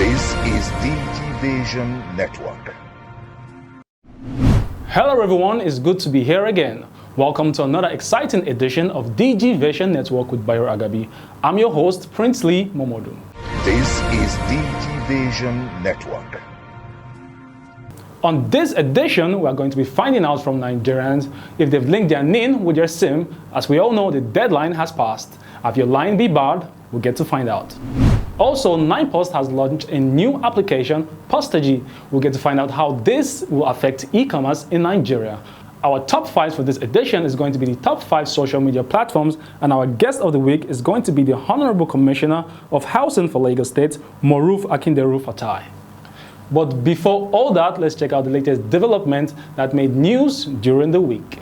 This is deactivation Network. Hello everyone, it's good to be here again. Welcome to another exciting edition of deactivation Network with Bayo Agabi. I'm your host, Princely Momodu. This is deactivation Network. On this edition, we are going to be finding out from Nigerians if they've linked their NIN with their SIM. As we all know, the deadline has passed. Have your line be barred? We'll get to find out. Also, NIMC has launched a new application, PostG. We'll get to find out how this will affect e-commerce in Nigeria. Our top 5 for this edition is going to be the top 5 social media platforms, and our guest of the week is going to be the Honorable Commissioner of Housing for Lagos State, Moruf Akinderu-fatai. But before all that, let's check out the latest development that made news during the week.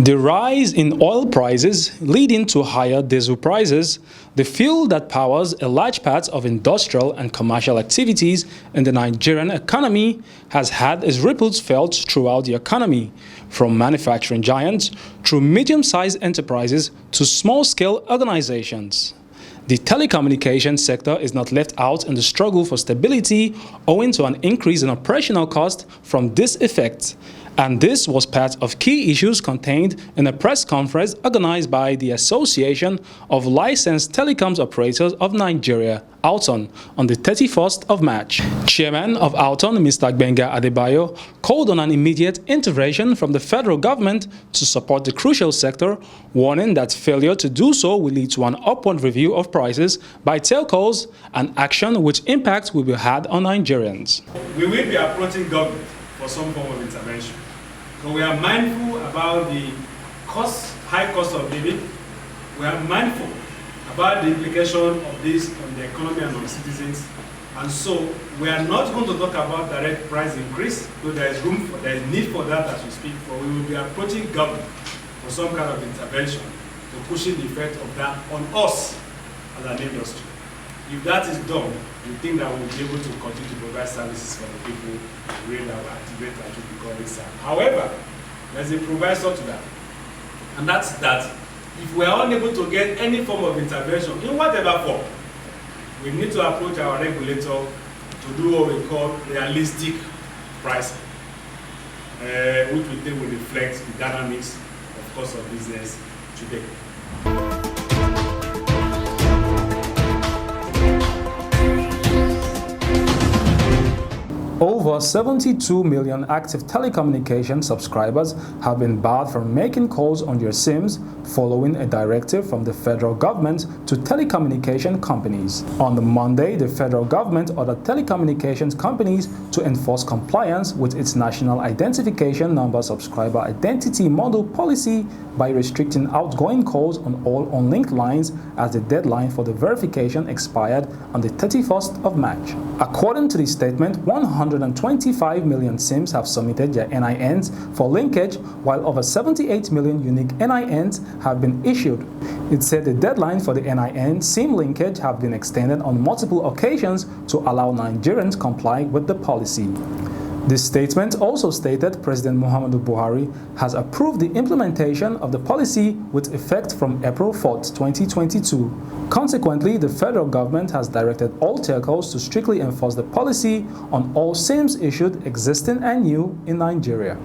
The rise in oil prices leading to higher diesel prices, the fuel that powers a large part of industrial and commercial activities in the Nigerian economy, has had its ripples felt throughout the economy, from manufacturing giants through medium-sized enterprises to small-scale organizations. The telecommunications sector is not left out in the struggle for stability owing to an increase in operational cost from this effect. And this was part of key issues contained in a press conference organized by the Association of Licensed Telecoms Operators of Nigeria, ATLON, on the 31st of March. Chairman of ATLON, Mr. Gbenga Adebayo, called on an immediate intervention from the federal government to support the crucial sector, warning that failure to do so will lead to an upward review of prices by telcos, an action which impact will be had on Nigerians. We will be approaching government for some form of intervention. So we are mindful about the high cost of living. We are mindful about the implication of this on the economy and on citizens. And so we are not going to talk about direct price increase, though there is need for that as we speak, but we will be approaching government for some kind of intervention to cushion the effect of that on us as an industry. If that is done, we think that we'll be able to continue to provide services for the people in a way that will activate like we call it. However, there's a proviso to that. And that's that if we are unable to get any form of intervention, in whatever form, we need to approach our regulator to do what we call realistic pricing, which we think will reflect the dynamics of cost of business today. Over 72 million active telecommunication subscribers have been barred from making calls on their SIMs following a directive from the federal government to telecommunication companies. On the Monday, the federal government ordered telecommunications companies to enforce compliance with its National Identification Number Subscriber Identity Model policy by restricting outgoing calls on all unlinked lines as the deadline for the verification expired on the 31st of March. According to the statement, 125 million SIMs have submitted their NINs for linkage, while over 78 million unique NINs have been issued. It said the deadline for the NIN-Sim linkage have been extended on multiple occasions to allow Nigerians comply with the policy. This statement also stated President Muhammadu Buhari has approved the implementation of the policy with effect from April 4, 2022. Consequently, the federal government has directed all telcos to strictly enforce the policy on all SIMs issued, existing and new, in Nigeria.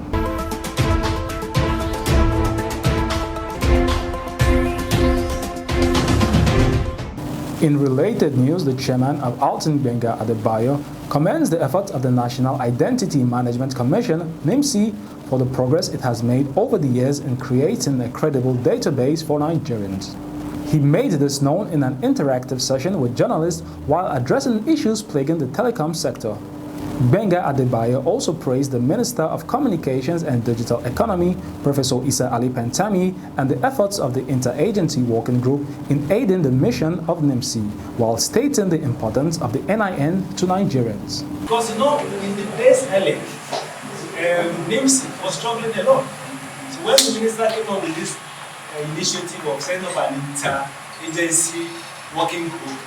In related news, the chairman of ATLON, Gbenga Adebayo, commends the efforts of the National Identity Management Commission, NIMC, for the progress it has made over the years in creating a credible database for Nigerians. He made this known in an interactive session with journalists while addressing issues plaguing the telecom sector. Gbenga Adebayo also praised the Minister of Communications and Digital Economy, Professor Isa Ali Pantami, and the efforts of the Interagency Working Group in aiding the mission of NIMC, while stating the importance of the NIN to Nigerians. Because in the days earlier, NIMC was struggling a lot. So when the minister came up with this initiative of setting up an interagency working group,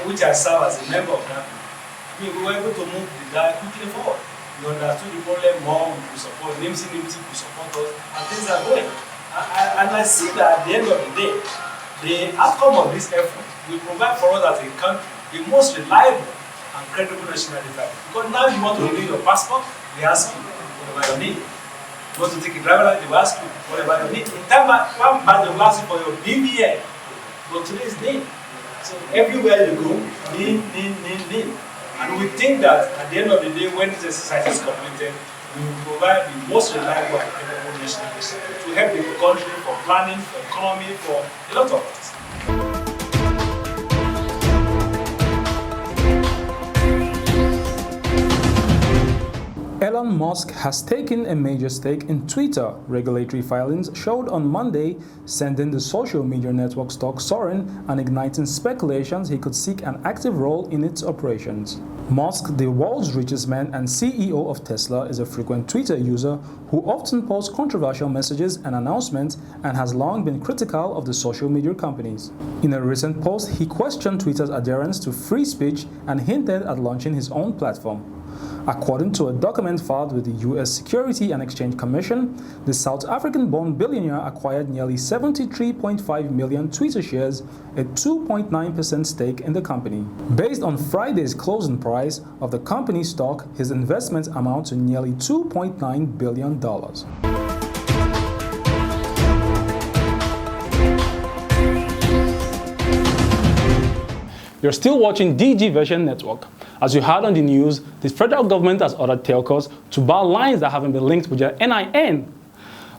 which I serve as a member of that, we were able to move the guy quickly forward. We understood the problem more, we could support NIMC could support us, and things are going. And I see that at the end of the day, the outcome of this effort will provide for us as a country the most reliable and credible national data. Because now you want to renew your passport, they ask you whatever you need. You want to take a driver license, they will ask you whatever you need. In time back, they will ask you for your BVN. But today is NIN. So everywhere you go, NIN. And we think that at the end of the day, when this exercise is completed, we will provide the most reliable and credible national data to help the country for planning, for economy, for a lot of things. Elon Musk has taken a major stake in Twitter. Regulatory filings showed on Monday, sending the social media network stock soaring and igniting speculations he could seek an active role in its operations. Musk, the world's richest man and CEO of Tesla, is a frequent Twitter user who often posts controversial messages and announcements and has long been critical of the social media companies. In a recent post, he questioned Twitter's adherence to free speech and hinted at launching his own platform. According to a document filed with the U.S. Security and Exchange Commission, the South African-born billionaire acquired nearly 73.5 million Twitter shares, a 2.9% stake in the company. Based on Friday's closing price of the company's stock, his investments amount to nearly $2.9 billion. You're still watching DigiVision Network. As you heard on the news, the federal government has ordered telcos to bar lines that haven't been linked with their NIN.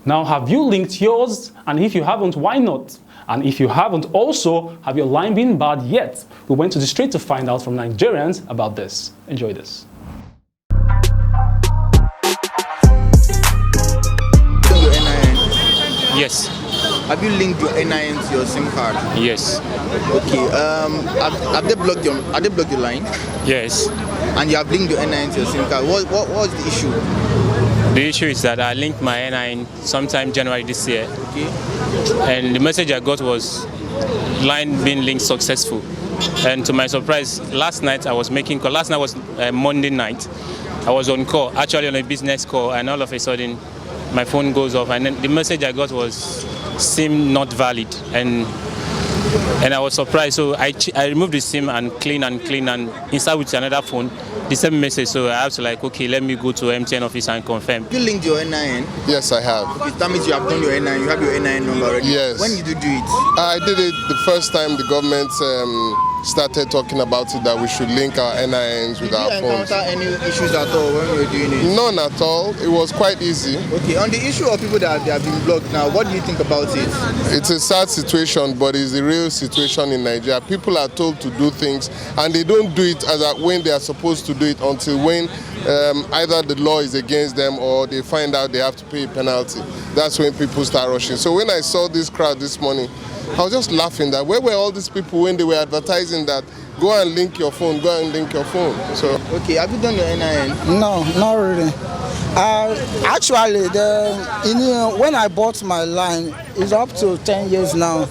Now, have you linked yours? And if you haven't, why not? And if you haven't also, have your line been barred yet? We went to the street to find out from Nigerians about this. Enjoy this. Your NIN. Yes. Have you linked your NIN to your SIM card? Yes. Okay. Have they blocked your line? Yes. And you have linked your NIN to your SIM card. What was the issue? The issue is that I linked my NIN sometime January this year. Okay. And the message I got was line being linked successful. And to my surprise, last night I was making call. Last night was Monday night. I was on call, actually on a business call, and all of a sudden my phone goes off, and then the message I got was SIM not valid, and I was surprised. So I removed the SIM and clean and inside with another phone, the same message. So I have to okay, let me go to MTN office and confirm. You linked your NIN? Yes, I have. Okay, that means you have done your NIN. You have your NIN number already. Yes. When did you do it? I did it the first time the government started talking about it, that we should link our NINs with our phones. Did you encounter any issues at all when you were doing it? None at all. It was quite easy. Okay, on the issue of people that have been blocked now, what do you think about it? It's a sad situation, but it's the real situation in Nigeria. People are told to do things and they don't do it when they are supposed to do it until when either the law is against them or they find out they have to pay a penalty. That's when people start rushing. So when I saw this crowd this morning, I was just laughing that where were all these people when they were advertising that go and link your phone, go and link your phone. So okay, have you done your NIN? No, not really. Actually, when I bought my line, it's up to 10 years now.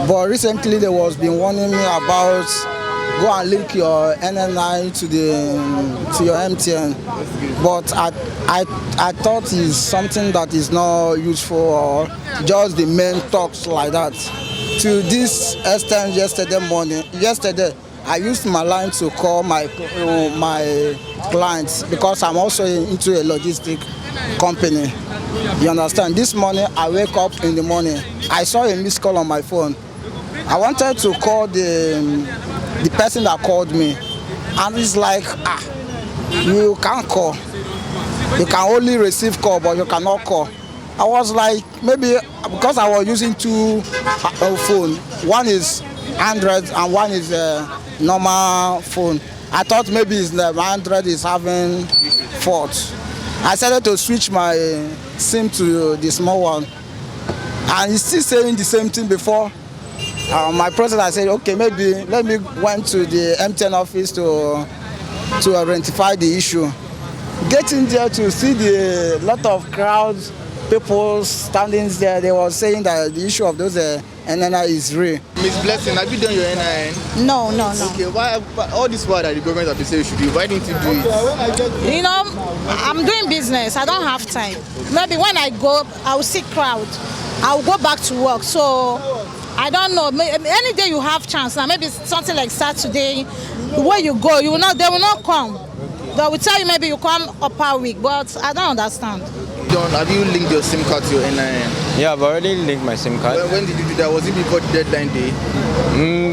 But recently there was been warning me about go and link your NNI to your MTN. But I thought it's something that is not useful or just the main talks like that. To this extent, yesterday, I used my line to call my clients because I'm also into a logistic company. You understand? This morning, I wake up in the morning. I saw a missed call on my phone. I wanted to call the person that called me, and it's like, you can't call. You can only receive call, but you cannot call. I was like, maybe because I was using two phones. One is Android and one is a normal phone. I thought maybe the Android is having fault. I decided to switch my SIM to the small one, and it's still saying the same thing before. My president, I said, okay, maybe let me went to the MTN office to rectify the issue. Getting there to see the lot of crowds, people standing there, they were saying that the issue of those NNI is real. Miss Blessing, have you done your NIN? No. Okay, why all this while that the government have to say you should do, why didn't you do it? You know, I'm doing business. I don't have time. Maybe when I go, I'll see crowd. I'll go back to work. So I don't know. Any day you have chance, now maybe something like Saturday, where you go, they will not come. They will tell you maybe you come upper week, but I don't understand. John, have you linked your SIM card to your NIN? Yeah, I've already linked my SIM card. When did you do that? Was it before the deadline day?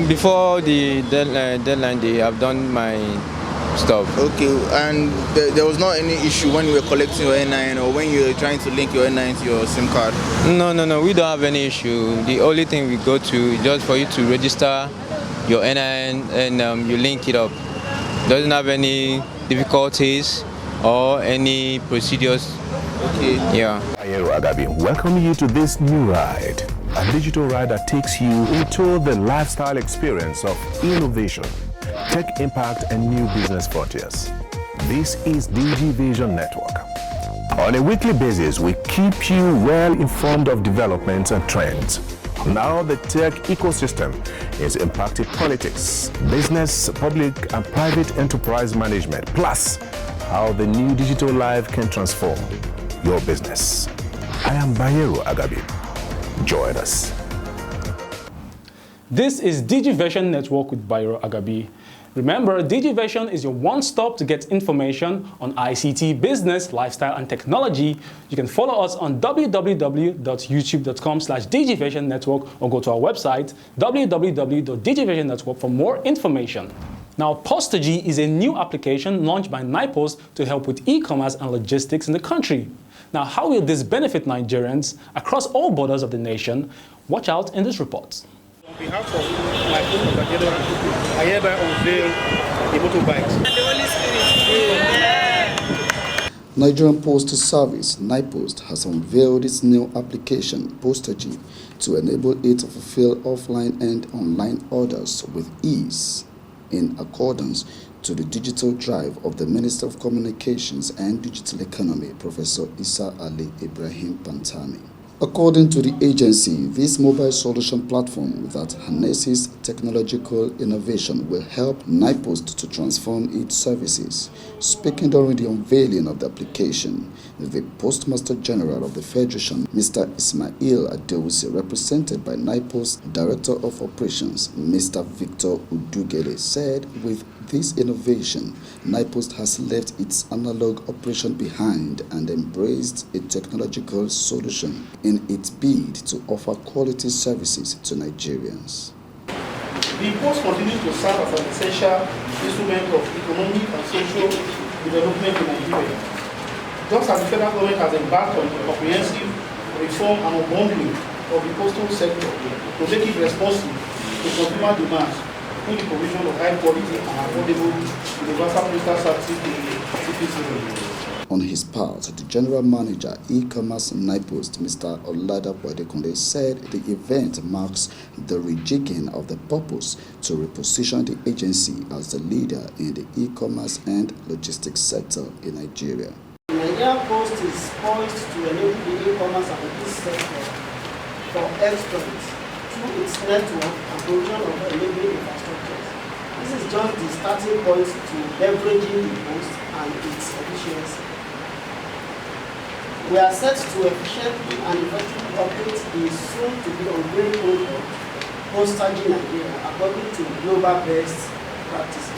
Before the deadline day, I've done my stuff. Okay, and there was not any issue when you were collecting your NIN or when you were trying to link your NIN to your SIM card? No, we don't have any issue. The only thing we go to is just for you to register your NIN and you link it up. Doesn't have any difficulties or any procedures. Okay. Yeah. Agabi, welcome you to this new ride. A digital ride that takes you into the lifestyle experience of innovation, tech impact, and new business frontiers. This is DigiVision Network. On a weekly basis, we keep you well informed of developments and trends. Now the tech ecosystem is impacting politics, business, public and private enterprise management, plus how the new digital life can transform your business. I am Bayero Agabi. Join us. This is DigiVision Network with Bayero Agabi. Remember, DigiVision is your one-stop to get information on ICT, business, lifestyle, and technology. You can follow us on www.youtube.com/DigiVision Network or go to our website, www.digivisionnetwork for more information. Now, PostG is a new application launched by NIPOST to help with e-commerce and logistics in the country. Now, how will this benefit Nigerians across all borders of the nation? Watch out in this report. On behalf of my Moruf Akinderu-fatai, I hereby unveil the motorbikes. Nigerian Postal Service, NIPOST, has unveiled its new application, PostG, to enable it to fulfill offline and online orders with ease, in accordance to the digital drive of the Minister of Communications and Digital Economy, Professor Isa Ali Ibrahim Pantami. According to the agency, this mobile solution platform that harnesses technological innovation will help NIPOST to transform its services. Speaking during the unveiling of the application, the Postmaster General of the Federation, Mr. Ismail Adewusi, represented by NIPOST Director of Operations, Mr. Victor Udugele, said with this innovation, NIPOST has left its analog operation behind and embraced a technological solution in its bid to offer quality services to Nigerians. The post continues to serve as an essential instrument of economic and social development in Nigeria. Just as the federal government has embarked on a comprehensive reform and unbundling of the postal sector to make it responsive to consumer demands through the provision of high quality and affordable universal postal services to citizens. On his part, the General Manager, E-Commerce NIPOST, Mr. Olada Boadekunle, said the event marks the rejigging of the purpose to reposition the agency as the leader in the e-commerce and logistics sector in Nigeria. Nigeria Post is poised to enable the e-commerce and logistics sector for excellence through its network and provision of enabling infrastructure. This is just the starting point to leveraging the post and its efficiency. We are set to efficiently and effectively operate the soon-to-be unveiled product, PostG Nigeria, according to global best practices.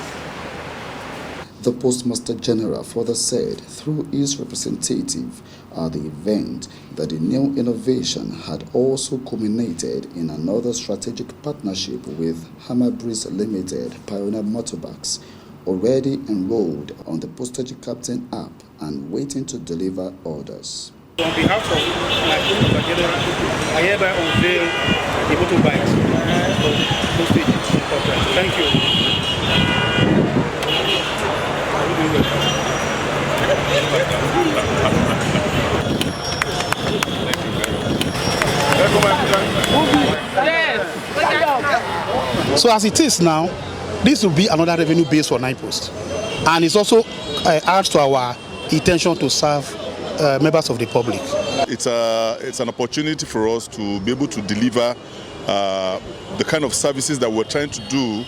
The Postmaster General further said through his representative at the event that the new innovation had also culminated in another strategic partnership with Hammer Breeze Limited, Pioneer Motorbikes, already enrolled on the PostG Captain app and waiting to deliver orders. On behalf of my Moruf Akinderu-fatai, I hereby unveil the motorbikes for PostG. Thank you. So as it is now, this will be another revenue base for NIPOST, and it's also adds to our intention to serve members of the public. It's an opportunity for us to be able to deliver the kind of services that we're trying to do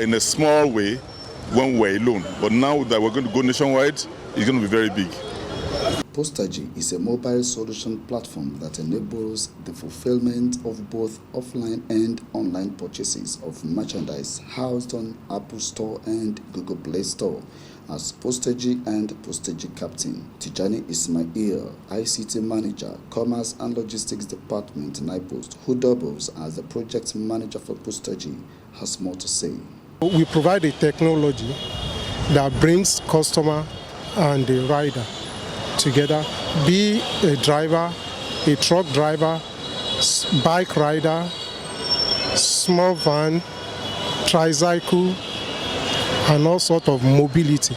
in a small way when we're alone. But now that we're going to go nationwide, it's going to be very big. PostG is a mobile solution platform that enables the fulfillment of both offline and online purchases of merchandise housed on Apple Store and Google Play Store. As PostG and PostG Captain, Tijani Ismail, ICT Manager, Commerce and Logistics Department, NIPOST, who doubles as the project manager for PostG, has more to say. We provide a technology that brings customer and the rider together, be a driver, a truck driver, bike rider, small van, tricycle, and all sorts of mobility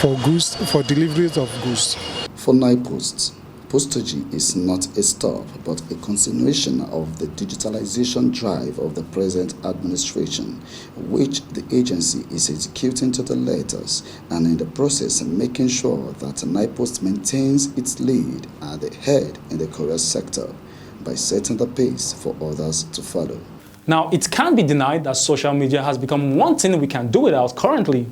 for goods, for deliveries of goods. For NIPOST, PostG is not a stop, but a continuation of the digitalization drive of the present administration, which the agency is executing to the letters, and in the process making sure that NIPOST maintains its lead at the head in the courier sector by setting the pace for others to follow. Now, it can't be denied that social media has become one thing we can do without currently,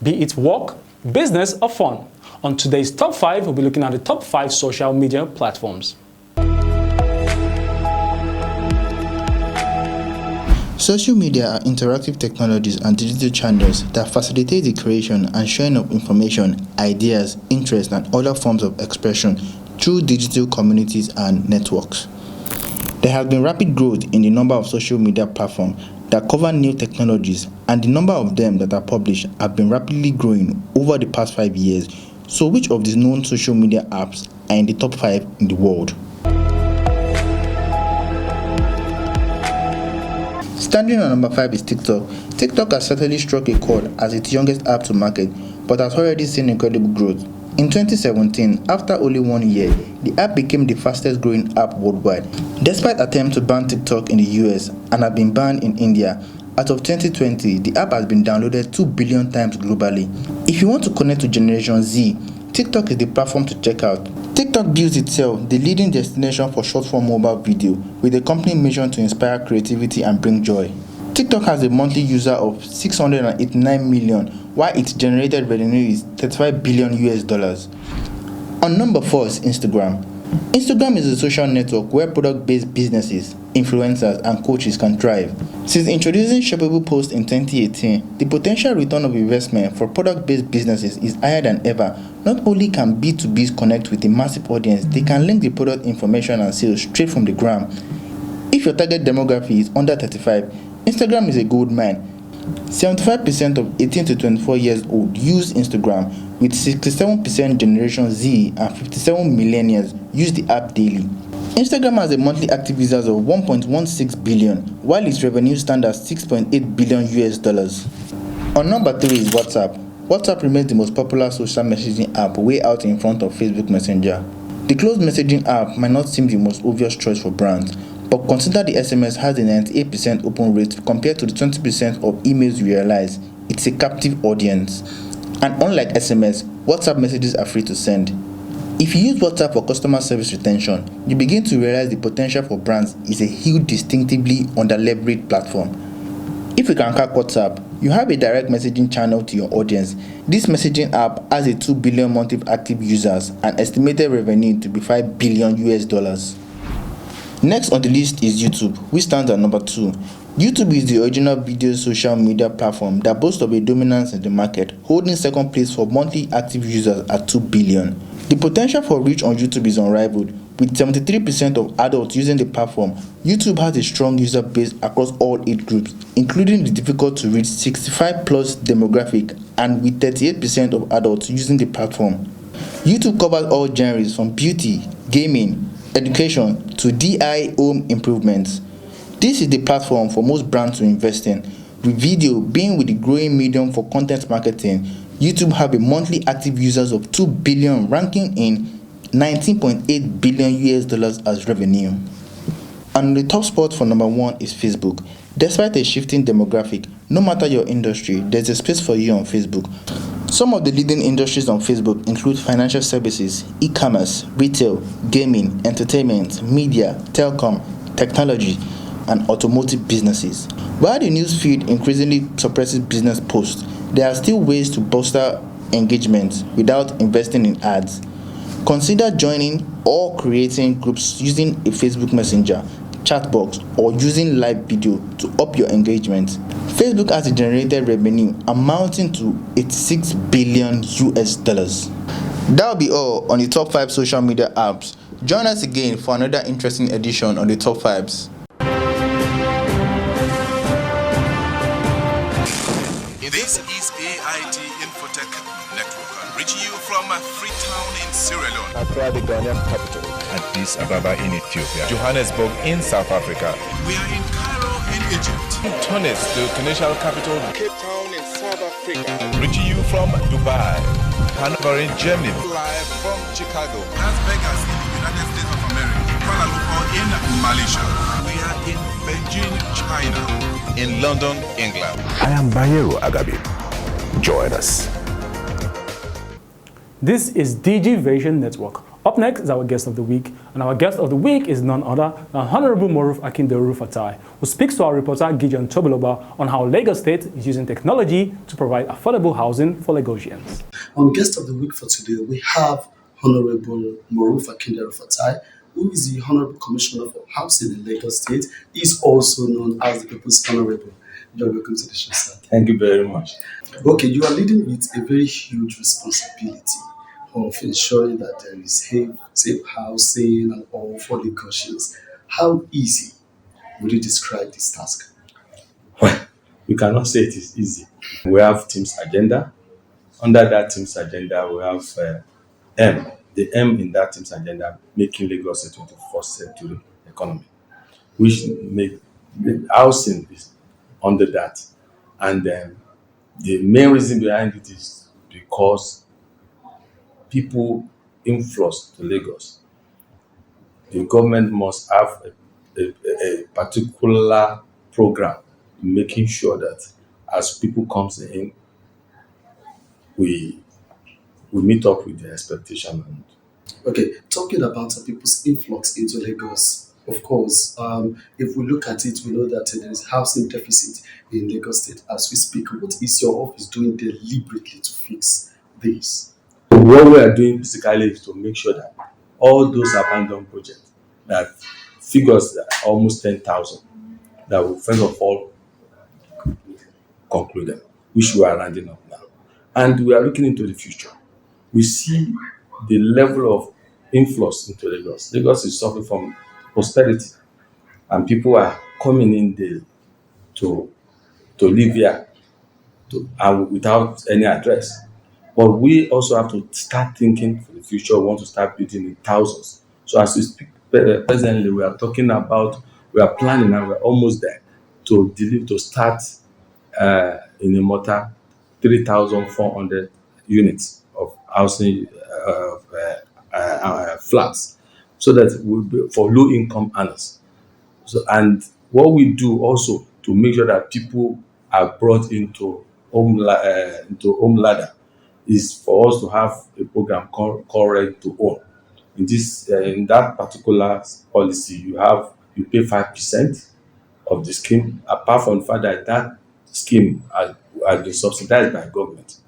be it work, business, or fun. On today's Top 5, we'll be looking at the top 5 social media platforms. Social media are interactive technologies and digital channels that facilitate the creation and sharing of information, ideas, interests, and other forms of expression through digital communities and networks. There has been rapid growth in the number of social media platforms that cover new technologies, and the number of them that are published have been rapidly growing over the past 5 years. So which of these known social media apps are in the top 5 in the world? Standing on number 5 is TikTok. TikTok has certainly struck a chord as its youngest app to market, but has already seen incredible growth. In 2017, after only 1 year, the app became the fastest growing app worldwide. Despite attempts to ban TikTok in the US and have been banned in India, as of 2020, the app has been downloaded 2 billion times globally. If you want to connect to Generation Z, TikTok is the platform to check out. TikTok bills itself the leading destination for short-form mobile video, with the company mission to inspire creativity and bring joy. TikTok has a monthly user of 689 million, while its generated revenue is $35 billion US. On number 4 is Instagram. Instagram is a social network where product-based businesses, influencers, and coaches can thrive. Since introducing shoppable posts in 2018, the potential return of investment for product-based businesses is higher than ever. Not only can B2Bs connect with a massive audience, they can link the product information and sales straight from the gram. If your target demography is under 35, Instagram is a gold mine. 75% of 18 to 24 years old use Instagram, with 67% Generation Z and 57 millennials use the app daily. Instagram has a monthly active users of 1.16 billion, while its revenue stands at $6.8 billion US. On number 3 is WhatsApp. WhatsApp remains the most popular social messaging app, way out in front of Facebook Messenger. The closed messaging app might not seem the most obvious choice for brands, but consider the SMS has a 98% open rate compared to the 20% of emails you realize. It's a captive audience. And unlike SMS, WhatsApp messages are free to send. If you use WhatsApp for customer service retention, you begin to realize the potential for brands is a huge, distinctively under-leveraged platform. If you can crack WhatsApp, you have a direct messaging channel to your audience. This messaging app has a 2 billion monthly active users and estimated revenue to be $5 billion US. Next on the list is YouTube, which stands at number 2. YouTube is the original video social media platform that boasts of a dominance in the market, holding second place for monthly active users at 2 billion. The potential for reach on YouTube is unrivaled. With 73% of adults using the platform, YouTube has a strong user base across all age groups, including the difficult to reach 65 plus demographic, and with 38% of adults using the platform. YouTube covers all genres from beauty, gaming, education to DIY home improvements. This is the platform for most brands to invest in. With video being with the growing medium for content marketing, YouTube have a monthly active users of 2 billion, ranking in $19.8 billion US as revenue. And the top spot for number 1 is Facebook. Despite a shifting demographic, no matter your industry, there's a space for you on Facebook. Some of the leading industries on Facebook include financial services, e-commerce, retail, gaming, entertainment, media, telecom, technology, and automotive businesses. While the newsfeed increasingly suppresses business posts, there are still ways to bolster engagement without investing in ads. Consider joining or creating groups using a Facebook Messenger, chat box, or using live video to up your engagement. Facebook has generated revenue amounting to 86 billion US dollars. That'll be all on the top 5 social media apps. Join us again for another interesting edition on the top 5s. This is AIT Infotech Network, reaching you from Freetown in Sierra Leone, Accra, the Ghanaian capital, Addis Ababa in Ethiopia, Johannesburg in South Africa. We are in Cairo in Egypt, Tunis, the Tunisian capital, Cape Town in South Africa, reaching you from Dubai, Hanover in Germany, live from Chicago, Las Vegas in the United States of America, Kuala Lumpur in Malaysia. We are in Beijing, China, in London, England. I am Bayero Agabi. Join us. This is deactivation Network. Up next is our guest of the week, and our guest of the week is none other than Honorable Moruf Akinderu-fatai, who speaks to our reporter Gideon Toboloba on how Lagos State is using technology to provide affordable housing for Lagosians. On guest of the week for today, we have Honorable Moruf Akinderu-fatai, who is the Honorable Commissioner for Housing in Lagos State. He is also known as the People's Honorable. You're welcome to the show, sir. Thank you very much. Okay, you are leading with a very huge responsibility of ensuring that there is safe housing and all for Lagosians. How easy would you describe this task? Well, you cannot say it is easy. We have team's agenda. Under that team's agenda, we have M. The M in that team's agenda, making Lagos a 21st century economy, which make housing is under that. And the main reason behind it is because people influx to Lagos. The government must have a particular program making sure that as people comes in, we meet up with the expectation. Okay, talking about people's influx into Lagos, of course, if we look at it, we know that there is housing deficit in Lagos State as we speak. What is your office doing deliberately to fix this? What we are doing basically is to make sure that all those abandoned projects, that figures that are almost 10,000, that will first of all conclude them, which we are rounding up now. And we are looking into the future. We see the level of influx into Lagos. Lagos is suffering from prosperity, and people are coming in there to live here and without any address. But we also have to start thinking for the future. We want to start building in thousands. So as we speak presently, we are talking about, we are planning and we're almost there to start in a mortar 3,400 units of housing flats, so that will be for low-income earners. So, and what we do also to make sure that people are brought into home ladder is for us to have a program called Rent to Own. In that particular policy, you pay 5% of the scheme. Apart from the fact that scheme has been subsidized by government,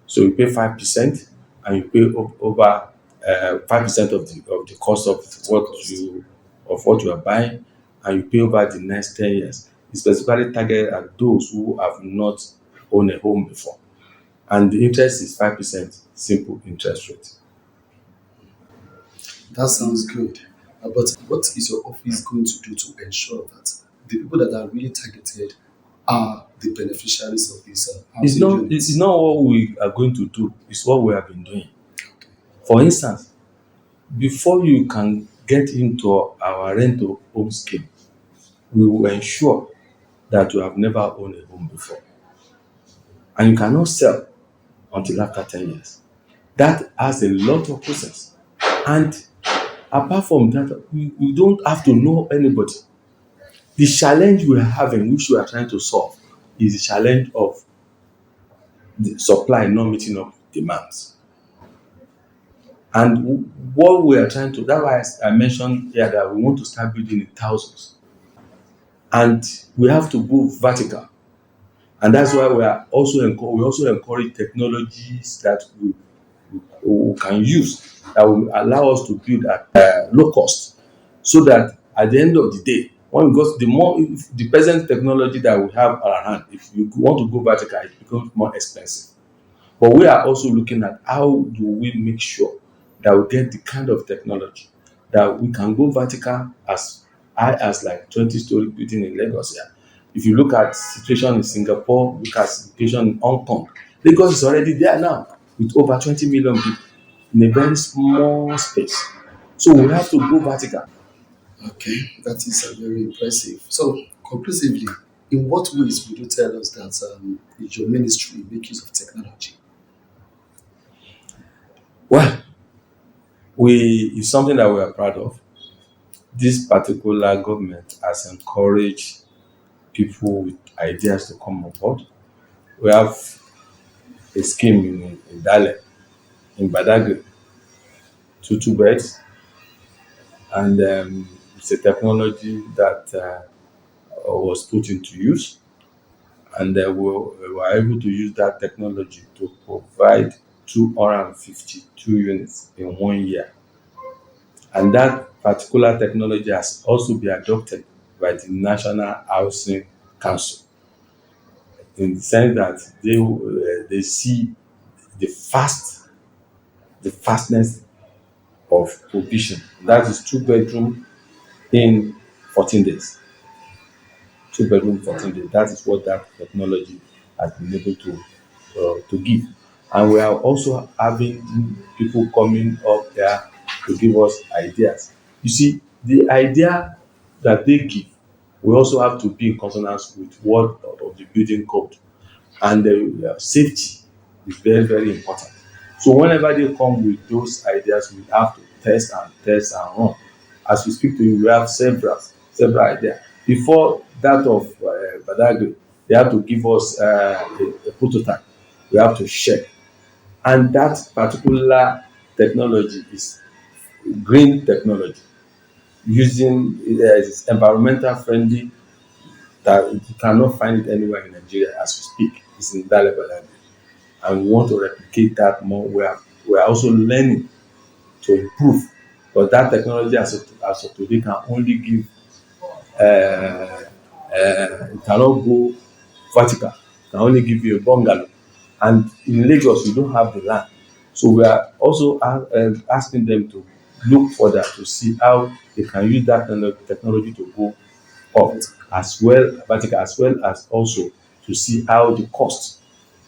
so you pay 5%, and you pay over 5% of the cost of what you are buying, and you pay over the next 10 years. It's specifically targeted at those who have not owned a home before. And the interest is 5% simple interest rate. That sounds good. But what is your office going to do to ensure that the people that are really targeted are the beneficiaries of this housing units? It's not what we are going to do, it's what we have been doing. For instance, before you can get into our rent to home scheme, we will ensure that you have never owned a home before. And you cannot sell until after 10 years. That has a lot of process. And apart from that, we don't have to know anybody. The challenge we are having, which we are trying to solve, is the challenge of the supply not meeting up demands. And what we are trying to, that's why I mentioned here that we want to start building in thousands. And we have to go vertical. And that's why we also encourage technologies that will we can use that will allow us to build at low cost, so that at the end of the day, when we go, if the present technology that we have at our hand, if you want to go vertical, it becomes more expensive. But we are also looking at how do we make sure that we get the kind of technology that we can go vertical as high as like 20-story building in Lagos here. If you look at situation in Singapore, look at situation in Hong Kong, Lagos is already there now with over 20 million people in a very small space. So we have to go vertical. Okay, that is very impressive. So, conclusively, in what ways would you tell us that your ministry make use of technology? Well, it's something that we are proud of. This particular government has encouraged people with ideas to come on board. We have a scheme in Dale, in Badagry, two beds, and it's a technology that was put into use, and we were able to use that technology to provide 252 units in 1 year. And that particular technology has also been adopted by the National Housing Council, in the sense that they see the fastness of provision. That is 2 bedroom in 14 days. 2 bedroom, 14 days. That is what that technology has been able to give. And we are also having people coming up there to give us ideas. You see, the idea that they give, we also have to be in consonance with what of the building code. And safety is very, very important. So whenever they come with those ideas, we have to test and run. As we speak to you, we have several ideas. Before that of Badagry, they have to give us a prototype. We have to check. And that particular technology is green technology, using it's environmental friendly, that you cannot find it anywhere in Nigeria as we speak. It's in Dale Badagry. And we want to replicate that more. We are also learning to improve, but that technology as of today can only give it cannot go vertical, can only give you a bungalow. And in Lagos, we don't have the land. So we are also asking them to look further to see how they can use that technology to go up as well, vertical, as well as also to see how the cost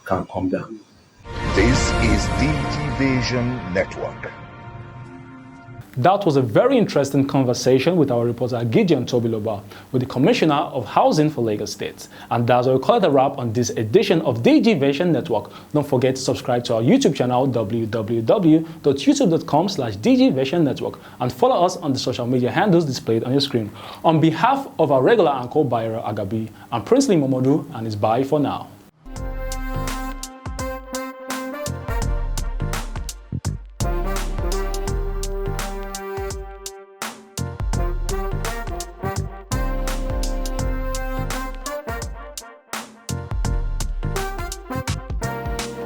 can come down. This is DigiVision Network. That was a very interesting conversation with our reporter Gideon Tobiloba with the Commissioner of Housing for Lagos State. And that's why we call it a wrap on this edition of DigiVision Network. Don't forget to subscribe to our YouTube channel www.youtube.com/DigiVision Network and follow us on the social media handles displayed on your screen. On behalf of our regular anchor Bayero Agabi, I'm Princely Momodu, and it's bye for now.